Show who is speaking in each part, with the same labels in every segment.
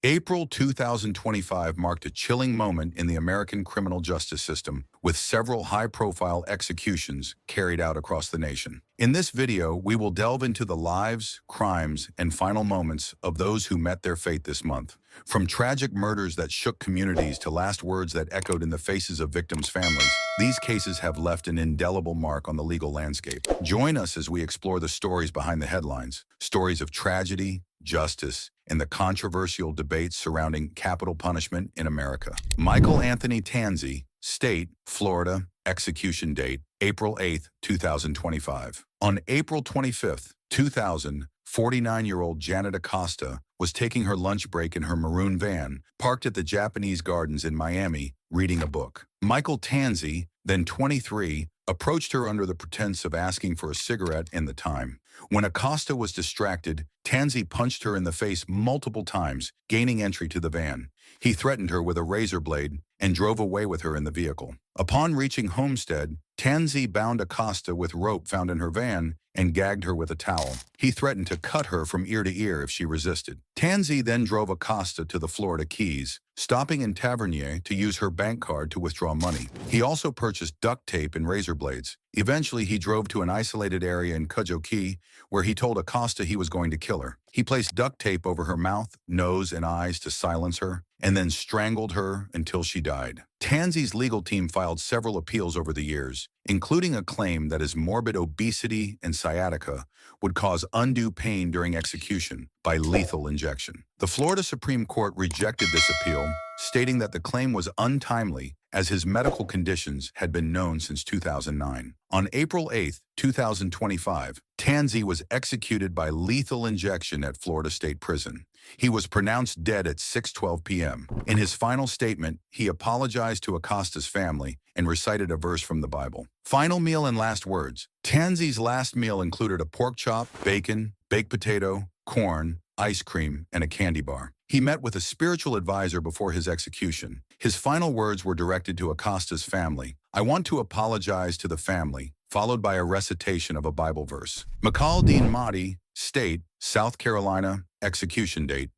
Speaker 1: April 2025 marked a chilling moment in the American criminal justice system, with several high-profile executions carried out across the nation. In this video, we will delve into the lives, crimes, and final moments of those who met their fate this month. From tragic murders that shook communities to last words that echoed in the faces of victims' families, these cases have left an indelible mark on the legal landscape. Join us as we explore the stories behind the headlines, stories of tragedy, justice, and the controversial debates surrounding capital punishment in America. Michael Anthony Tanzi, State, Florida, execution date, April 8, 2025. On April 25, 2000, 49-year-old Janet Acosta was taking her lunch break in her maroon van, parked at the Japanese Gardens in Miami, reading a book. Michael Tanzi, then 23, approached her under the pretense of asking for a cigarette and the time. When Acosta was distracted, Tanzi punched her in the face multiple times, gaining entry to the van. He threatened her with a razor blade and drove away with her in the vehicle. Upon reaching Homestead, Tanzi bound Acosta with rope found in her van and gagged her with a towel. He threatened to cut her from ear to ear if she resisted. Tanzi then drove Acosta to the Florida Keys, stopping in Tavernier to use her bank card to withdraw money. He also purchased duct tape and razor blades. Eventually, he drove to an isolated area in Cudjoe Key, where he told Acosta he was going to kill her. He placed duct tape over her mouth, nose, and eyes to silence her, and then strangled her until she died. Tanzi's legal team filed several appeals over the years, including a claim that his morbid obesity and sciatica would cause undue pain during execution by lethal injection. The Florida Supreme Court rejected this appeal, stating that the claim was untimely as his medical conditions had been known since 2009. On April 8, 2025, Tanzi was executed by lethal injection at Florida State Prison. He was pronounced dead at 6:12 p.m. In his final statement, he apologized to Acosta's family and recited a verse from the Bible. Final meal and last words. Tanzi's last meal included a pork chop, bacon, baked potato, corn, ice cream, and a candy bar. He met with a spiritual advisor before his execution. His final words were directed to Acosta's family. "I want to apologize to the family," followed by a recitation of a Bible verse. Mikal Deen Mahdi, State, South Carolina, execution date,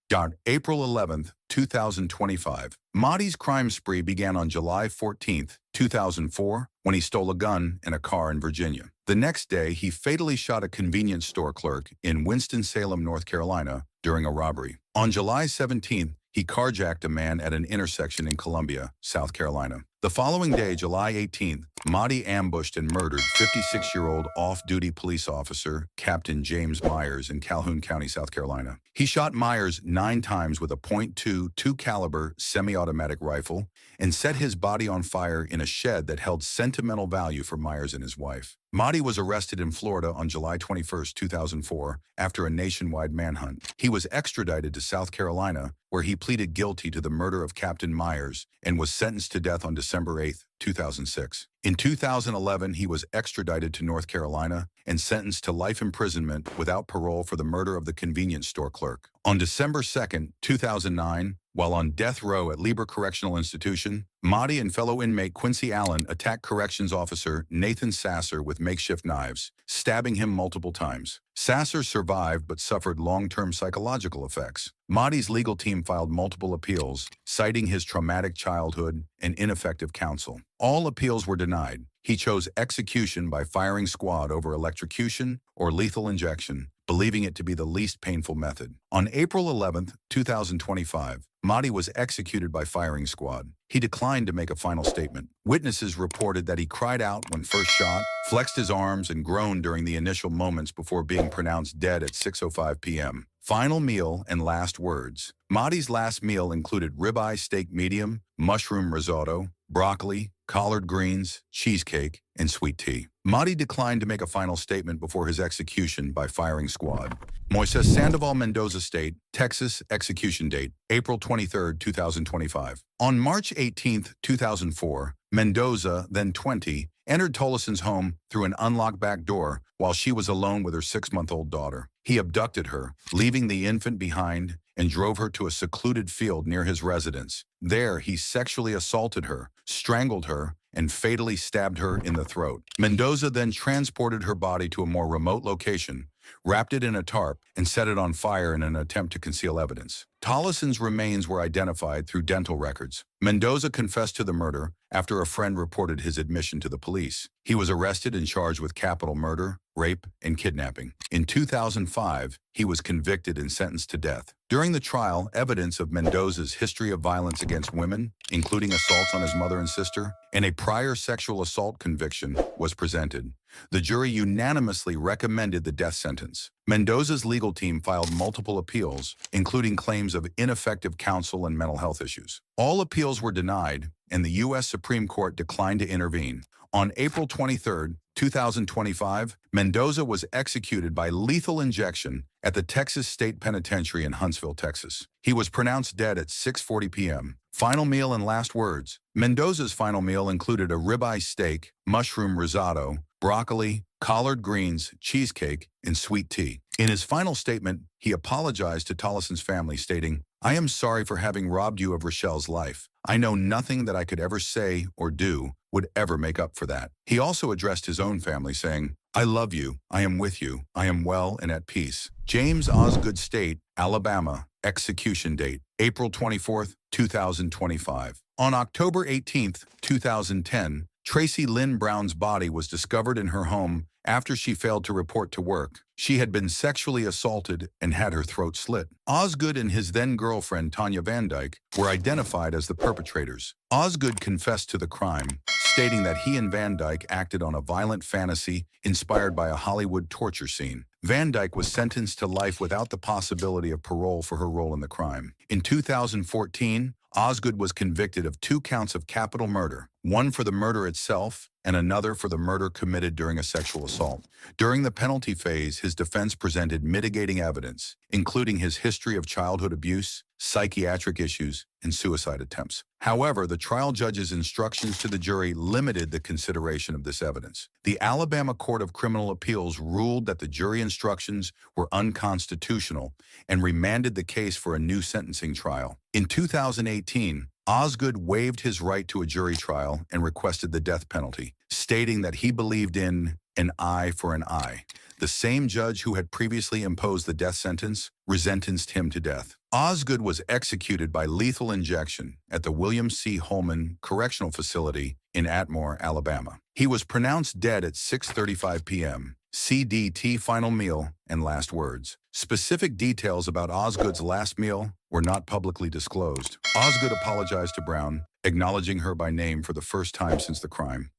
Speaker 1: April 11, 2025. Mahdi's crime spree began on July 14, 2004, when he stole a gun and a car in Virginia. The next day, he fatally shot a convenience store clerk in Winston-Salem, North Carolina, during a robbery. On July 17th, he carjacked a man at an intersection in Columbia, South Carolina. The following day, July 18th, Mahdi ambushed and murdered 56-year-old off-duty police officer Captain James Myers in Calhoun County, South Carolina. He shot Myers 9 times with a .22 caliber semi-automatic rifle and set his body on fire in a shed that held sentimental value for Myers and his wife. Mahdi was arrested in Florida on July 21, 2004, after a nationwide manhunt. He was extradited to South Carolina, where he pleaded guilty to the murder of Captain Myers and was sentenced to death on December 8, 2006. In 2011, he was extradited to North Carolina and sentenced to life imprisonment without parole for the murder of the convenience store clerk. On December 2, 2009, while on death row at Lieber Correctional Institution, Mahdi and fellow inmate Quincy Allen attacked corrections officer Nathan Sasser with makeshift knives, stabbing him multiple times. Sasser survived but suffered long-term psychological effects. Mahdi's legal team filed multiple appeals, citing his traumatic childhood and ineffective counsel. All appeals were denied. He chose execution by firing squad over electrocution or lethal injection, believing it to be the least painful method. On April 11, 2025, Mahdi was executed by firing squad. He declined to make a final statement. Witnesses reported that he cried out when first shot, flexed his arms, and groaned during the initial moments before being pronounced dead at 6:05 p.m. Final meal and last words. Mahdi's last meal included ribeye steak medium, mushroom risotto, broccoli, collard greens, cheesecake, and sweet tea. Mahdi declined to make a final statement before his execution by firing squad. Moises Sandoval Mendoza State, Texas, execution date, April 23, 2025. On March 18, 2004, Mendoza, then 20, entered Toloson's home through an unlocked back door while she was alone with her 6-month-old daughter. He abducted her, leaving the infant behind, and drove her to a secluded field near his residence. There, he sexually assaulted her, strangled her, and fatally stabbed her in the throat. Mendoza then transported her body to a more remote location, wrapped it in a tarp, and set it on fire in an attempt to conceal evidence. Tollison's remains were identified through dental records. Mendoza confessed to the murder after a friend reported his admission to the police. He was arrested and charged with capital murder, rape, and kidnapping. In 2005, he was convicted and sentenced to death. During the trial, evidence of Mendoza's history of violence against women, including assaults on his mother and sister, and a prior sexual assault conviction, was presented. The jury unanimously recommended the death sentence. Mendoza's legal team filed multiple appeals, including claims of ineffective counsel and mental health issues. All appeals were denied, and the U.S. Supreme Court declined to intervene. On April 23, 2025, Mendoza was executed by lethal injection at the Texas State Penitentiary in Huntsville, Texas. He was pronounced dead at 6:40 p.m. Final meal and last words. Mendoza's final meal included a ribeye steak, mushroom risotto, broccoli, collard greens, cheesecake, and sweet tea. In his final statement, he apologized to Tollison's family, stating, "I am sorry for having robbed you of Rochelle's life. I know nothing that I could ever say or do would ever make up for that." He also addressed his own family, saying, "I love you, I am with you, I am well and at peace." James Osgood State, Alabama, execution date, April 24, 2025. On October 18, 2010, Tracy Lynn Brown's body was discovered in her home after she failed to report to work. She had been sexually assaulted and had her throat slit. Osgood and his then-girlfriend Tanya Van Dyke were identified as the perpetrators. Osgood confessed to the crime, stating that he and Van Dyke acted on a violent fantasy inspired by a Hollywood torture scene. Van Dyke was sentenced to life without the possibility of parole for her role in the crime. In 2014, Osgood was convicted of 2 counts of capital murder, one for the murder itself and another for the murder committed during a sexual assault. During the penalty phase, his defense presented mitigating evidence, including his history of childhood abuse, psychiatric issues, and suicide attempts. However, the trial judge's instructions to the jury limited the consideration of this evidence. The Alabama Court of Criminal Appeals ruled that the jury instructions were unconstitutional and remanded the case for a new sentencing trial. In 2018, Osgood waived his right to a jury trial and requested the death penalty, stating that he believed in an eye for an eye. The same judge who had previously imposed the death sentence resentenced him to death. Osgood was executed by lethal injection at the William C. Holman Correctional Facility in Atmore, Alabama. He was pronounced dead at 6:35 p.m. CDT final meal and last words. Specific details about Osgood's last meal were not publicly disclosed. Osgood apologized to Brown, acknowledging her by name for the first time since the crime.